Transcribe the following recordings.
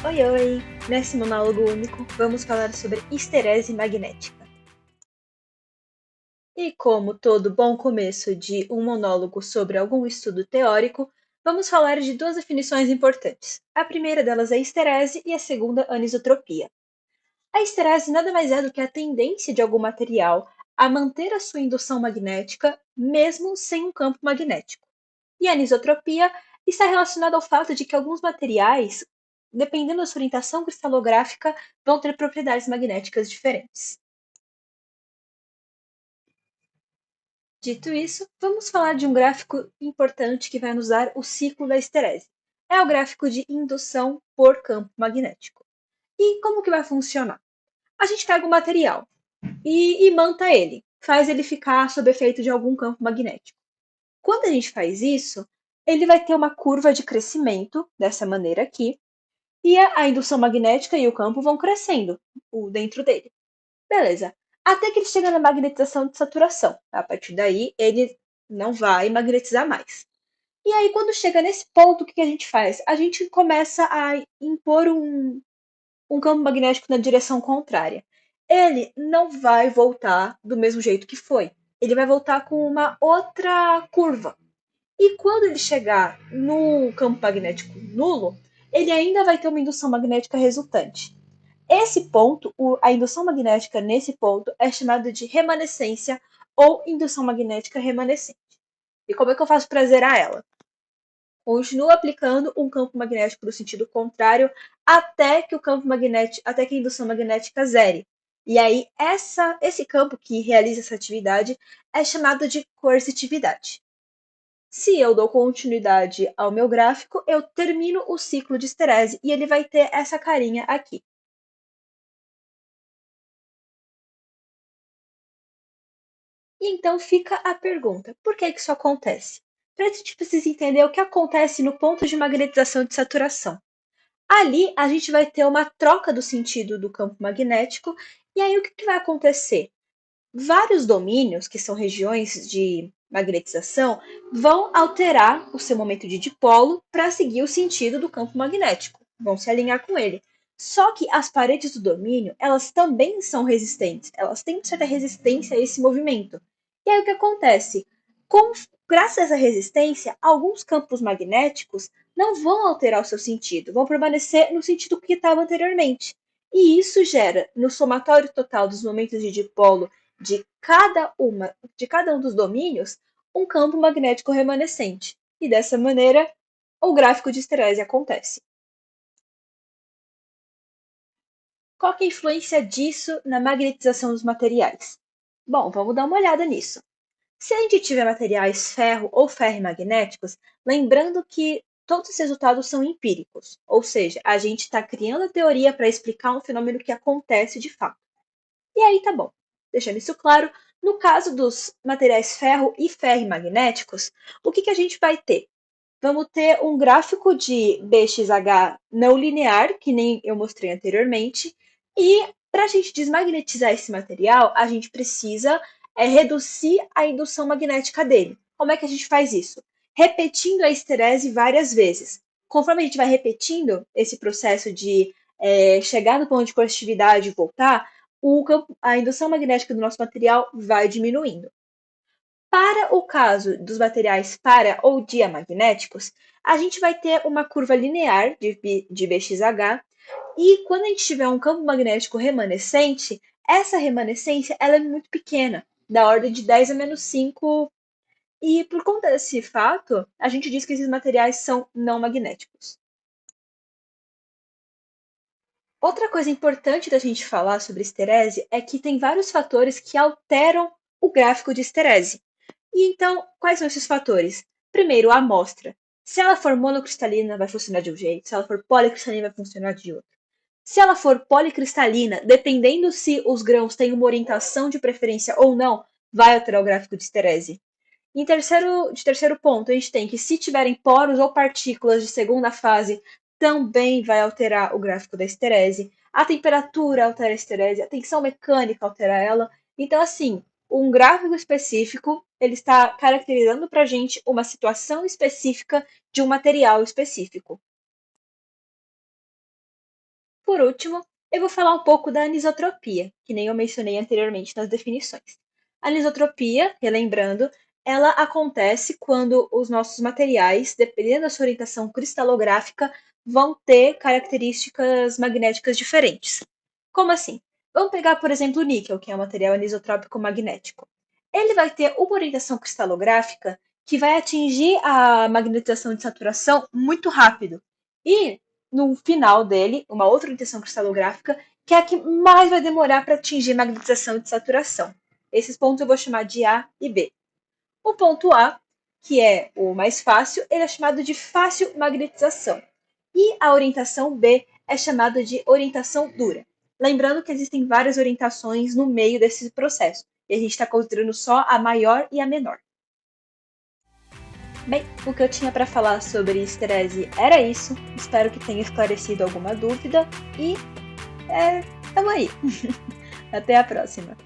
Oi, oi! Nesse monólogo único, vamos falar sobre histerese magnética. E como todo bom começo de um monólogo sobre algum estudo teórico, vamos falar de duas definições importantes. A primeira delas é histerese e a segunda, anisotropia. A histerese nada mais é do que a tendência de algum material a manter a sua indução magnética mesmo sem um campo magnético. E a anisotropia está relacionada ao fato de que alguns materiais, dependendo da sua orientação cristalográfica, vão ter propriedades magnéticas diferentes. Dito isso, vamos falar de um gráfico importante que vai nos dar o ciclo da esterese. É o gráfico de indução por campo magnético. E como que vai funcionar? A gente pega o material e imanta ele, faz ele ficar sob efeito de algum campo magnético. Quando a gente faz isso, ele vai ter uma curva de crescimento, dessa maneira aqui, e a indução magnética e o campo vão crescendo dentro dele. Beleza. Até que ele chega na magnetização de saturação. A partir daí, ele não vai magnetizar mais. E aí, quando chega nesse ponto, o que a gente faz? A gente começa a impor um campo magnético na direção contrária. Ele não vai voltar do mesmo jeito que foi. Ele vai voltar com uma outra curva. E quando ele chegar no campo magnético nulo, ele ainda vai ter uma indução magnética resultante. Esse ponto, a indução magnética nesse ponto, é chamada de remanescência ou indução magnética remanescente. E como é que eu faço para zerar ela? Continuo aplicando um campo magnético no sentido contrário até que o campo magnético, até que a indução magnética zere. E aí, esse campo que realiza essa atividade é chamado de coercitividade. Se eu dou continuidade ao meu gráfico, eu termino o ciclo de esterese e ele vai ter essa carinha aqui. E então fica a pergunta: por que isso acontece? Para a gente precisa entender o que acontece no ponto de magnetização de saturação. Ali a gente vai ter uma troca do sentido do campo magnético, e aí o que vai acontecer? Vários domínios, que são regiões de magnetização, vão alterar o seu momento de dipolo para seguir o sentido do campo magnético, vão se alinhar com ele. Só que as paredes do domínio, elas também são resistentes, elas têm certa resistência a esse movimento. E aí o que acontece? Com, Graças a essa resistência, alguns campos magnéticos não vão alterar o seu sentido, vão permanecer no sentido que estava anteriormente. E isso gera, no somatório total dos momentos de dipolo de cada um dos domínios, um campo magnético remanescente. E dessa maneira, o gráfico de esterese acontece. Qual que é a influência disso na magnetização dos materiais? Bom, vamos dar uma olhada nisso. Se a gente tiver materiais ferro ou ferrimagnéticos, lembrando que todos os resultados são empíricos, ou seja, a gente está criando a teoria para explicar um fenômeno que acontece de fato. E aí tá bom. Deixando isso claro, no caso dos materiais ferro e ferrimagnéticos, o que a gente vai ter? Vamos ter um gráfico de BXH não linear, que nem eu mostrei anteriormente, e para a gente desmagnetizar esse material, a gente precisa reduzir a indução magnética dele. Como é que a gente faz isso? Repetindo a esterese várias vezes. Conforme a gente vai repetindo esse processo de chegar no ponto de coercitividade e voltar, a indução magnética do nosso material vai diminuindo. Para o caso dos materiais para ou diamagnéticos, a gente vai ter uma curva linear de BXH, e quando a gente tiver um campo magnético remanescente, essa remanescência ela é muito pequena, da ordem de 10 a menos 5, e por conta desse fato, a gente diz que esses materiais são não magnéticos. Outra coisa importante da gente falar sobre esterese é que tem vários fatores que alteram o gráfico de esterese. E então, quais são esses fatores? Primeiro, a amostra. Se ela for monocristalina, vai funcionar de um jeito. Se ela for policristalina, vai funcionar de outro. Se ela for policristalina, dependendo se os grãos têm uma orientação de preferência ou não, vai alterar o gráfico de esterese. De terceiro ponto, a gente tem que se tiverem poros ou partículas de segunda fase, também vai alterar o gráfico da esterese. A temperatura altera a esterese, a tensão mecânica altera ela. Então, assim, um gráfico específico, ele está caracterizando para a gente uma situação específica de um material específico. Por último, eu vou falar um pouco da anisotropia, que nem eu mencionei anteriormente nas definições. A anisotropia, relembrando, ela acontece quando os nossos materiais, dependendo da sua orientação cristalográfica, vão ter características magnéticas diferentes. Como assim? Vamos pegar, por exemplo, o níquel, que é um material anisotrópico magnético. Ele vai ter uma orientação cristalográfica que vai atingir a magnetização de saturação muito rápido. E, no final dele, uma outra orientação cristalográfica, que é a que mais vai demorar para atingir a magnetização de saturação. Esses pontos eu vou chamar de A e B. O ponto A, que é o mais fácil, ele é chamado de fácil magnetização. E a orientação B é chamada de orientação dura. Lembrando que existem várias orientações no meio desse processo. E a gente está considerando só a maior e a menor. Bem, o que eu tinha para falar sobre esterese era isso. Espero que tenha esclarecido alguma dúvida. E tamo aí. Até a próxima.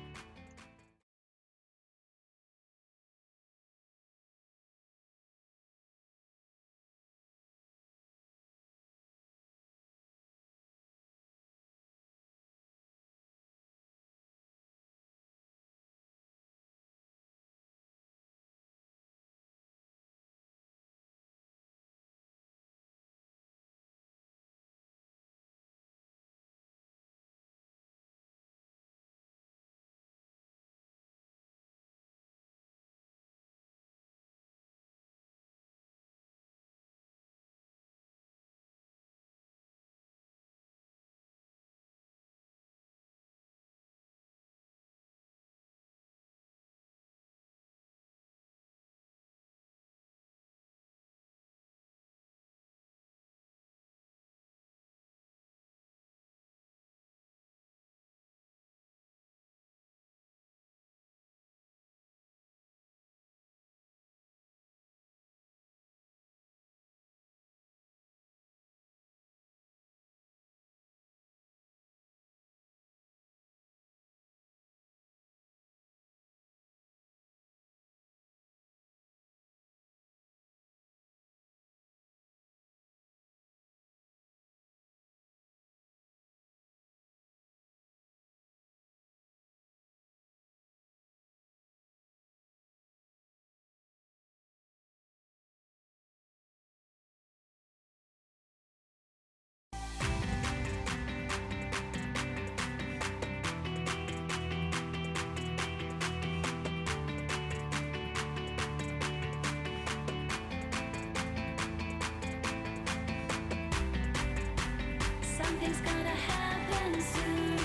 Something's gonna happen soon.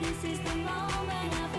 This is the moment of